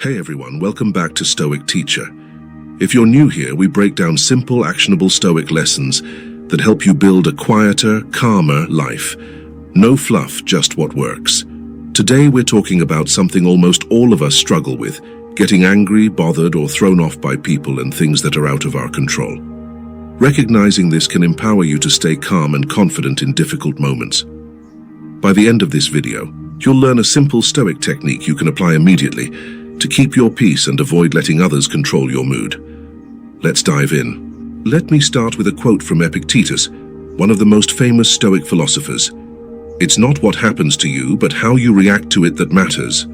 Hey everyone, welcome back to Stoic Teacher. If you're new here, we break down simple, actionable Stoic lessons that help you build a quieter, calmer life. No fluff, just what works. Today we're talking about something almost all of us struggle with, getting angry, bothered, or thrown off by people and things that are out of our control. Recognizing this can empower you to stay calm and confident in difficult moments. By the end of this video, you'll learn a simple Stoic technique you can apply immediately to keep your peace and avoid letting others control your mood. Let's dive in. Let me start with a quote from Epictetus, one of the most famous Stoic philosophers. "It's not what happens to you, but how you react to it that matters."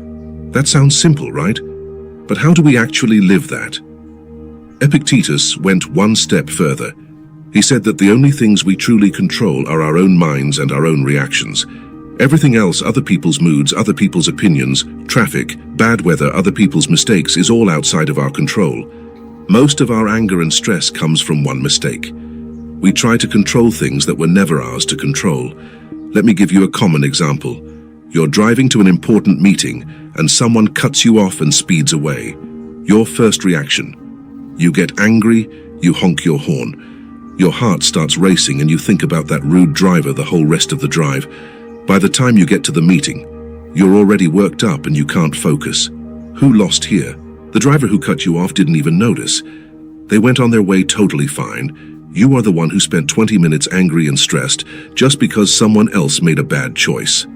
That sounds simple, right? But how do we actually live that? Epictetus went one step further. He said that the only things we truly control are our own minds and our own reactions. Everything else, other people's moods, other people's opinions, traffic, bad weather, other people's mistakes, is all outside of our control. Most of our anger and stress comes from one mistake. We try to control things that were never ours to control. Let me give you a common example. You're driving to an important meeting and someone cuts you off and speeds away. Your first reaction: you get angry, you honk your horn. Your heart starts racing and you think about that rude driver the whole rest of the drive. By the time you get to the meeting, you're already worked up and you can't focus. Who lost here? The driver who cut you off didn't even notice. They went on their way totally fine. You are the one who spent 20 minutes angry and stressed just because someone else made a bad choice.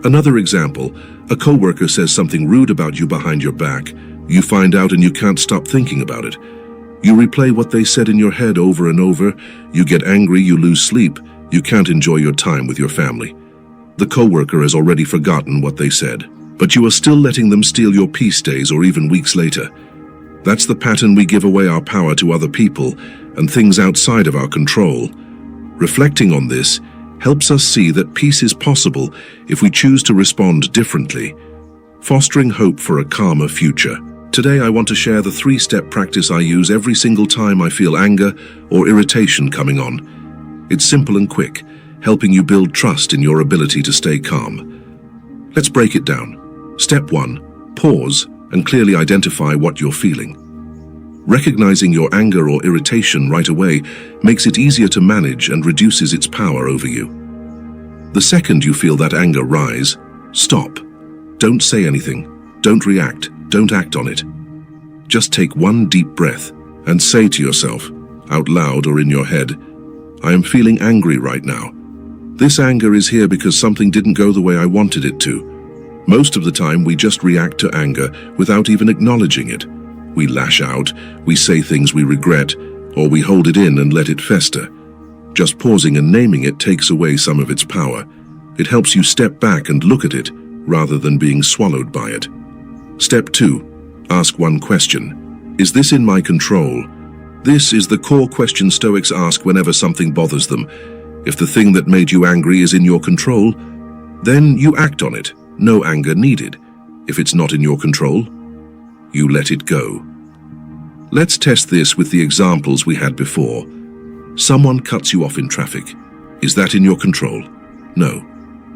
Another example, a coworker says something rude about you behind your back. You find out and you can't stop thinking about it. You replay what they said in your head over and over. You get angry, you lose sleep. You can't enjoy your time with your family. The coworker has already forgotten what they said, but you are still letting them steal your peace days or even weeks later. That's the pattern. We give away our power to other people and things outside of our control. Reflecting on this helps us see that peace is possible if we choose to respond differently, fostering hope for a calmer future. Today I want to share the 3-step practice I use every single time I feel anger or irritation coming on. It's simple and quick, helping you build trust in your ability to stay calm. Let's break it down. Step 1. Pause and clearly identify what you're feeling. Recognizing your anger or irritation right away makes it easier to manage and reduces its power over you. The second you feel that anger rise, stop. Don't say anything. Don't react. Don't act on it. Just take one deep breath and say to yourself, out loud or in your head, "I am feeling angry right now. This anger is here because something didn't go the way I wanted it to." Most of the time, we just react to anger without even acknowledging it. We lash out, we say things we regret, or we hold it in and let it fester. Just pausing and naming it takes away some of its power. It helps you step back and look at it rather than being swallowed by it. Step 2. Ask one question. Is this in my control? This is the core question Stoics ask whenever something bothers them. If the thing that made you angry is in your control, then you act on it. No anger needed. If it's not in your control, you let it go. Let's test this with the examples we had before. Someone cuts you off in traffic. Is that in your control? No.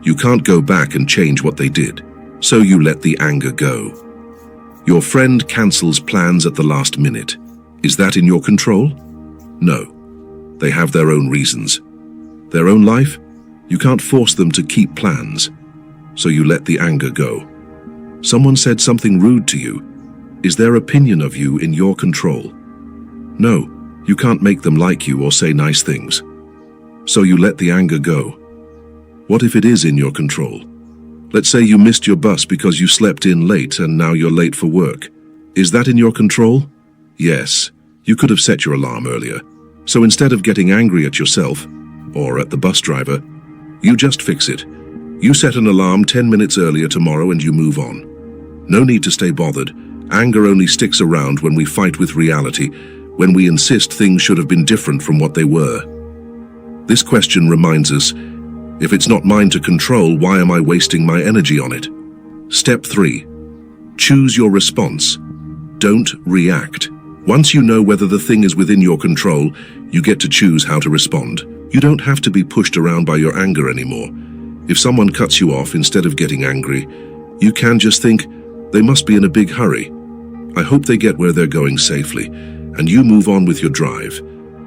You can't go back and change what they did, so you let the anger go. Your friend cancels plans at the last minute. Is that in your control? No. They have their own reasons. Their own life? You can't force them to keep plans, so you let the anger go. Someone said something rude to you. Is their opinion of you in your control? No. You can't make them like you or say nice things, so you let the anger go. What if it is in your control? Let's say you missed your bus because you slept in late and now you're late for work. Is that in your control? Yes, you could have set your alarm earlier. So instead of getting angry at yourself, or at the bus driver, you just fix it. You set an alarm 10 minutes earlier tomorrow and you move on. No need to stay bothered. Anger only sticks around when we fight with reality, when we insist things should have been different from what they were. This question reminds us, if it's not mine to control, why am I wasting my energy on it? Step 3. Choose your response. Don't react. Once you know whether the thing is within your control, you get to choose how to respond. You don't have to be pushed around by your anger anymore. If someone cuts you off, instead of getting angry, you can just think, They must be in a big hurry. I hope they get where they're going safely, and you move on with your drive.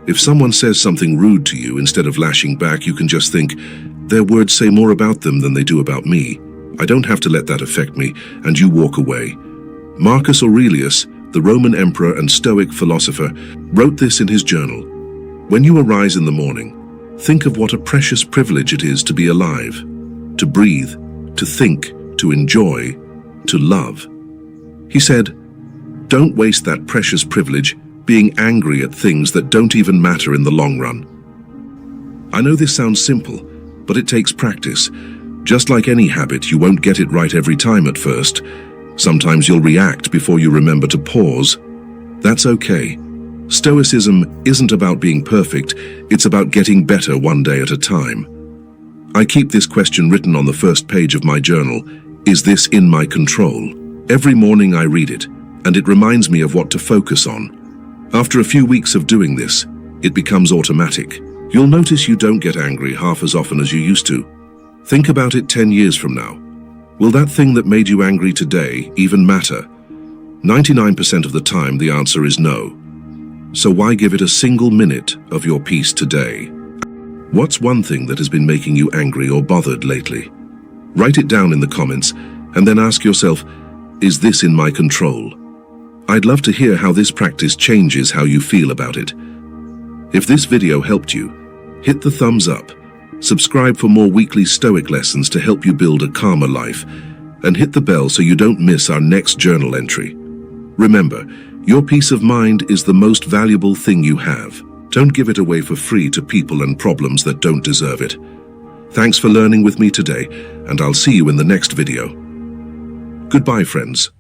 If someone says something rude to you, instead of lashing back, you can just think, their words say more about them than they do about me. I don't have to let that affect me, and you walk away. Marcus Aurelius, the Roman emperor and Stoic philosopher, wrote this in his journal. When you arise in the morning, think of what a precious privilege it is to be alive, to breathe, to think, to enjoy, to love. He said, don't waste that precious privilege being angry at things that don't even matter in the long run. I know this sounds simple, but it takes practice. Just like any habit, you won't get it right every time at first. Sometimes you'll react before you remember to pause. That's okay. Stoicism isn't about being perfect, it's about getting better one day at a time. I keep this question written on the first page of my journal. Is this in my control? Every morning I read it, and it reminds me of what to focus on. After a few weeks of doing this, it becomes automatic. You'll notice you don't get angry half as often as you used to. Think about it 10 years from now. Will that thing that made you angry today even matter? 99% of the time, the answer is no. So why give it a single minute of your peace today? What's one thing that has been making you angry or bothered lately? Write it down in the comments, and then ask yourself, is this in my control? I'd love to hear how this practice changes how you feel about it. If this video helped you, hit the thumbs up, subscribe for more weekly Stoic lessons to help you build a calmer life, and hit the bell so you don't miss our next journal entry. Remember, your peace of mind is the most valuable thing you have. Don't give it away for free to people and problems that don't deserve it. Thanks for learning with me today, and I'll see you in the next video. Goodbye, friends.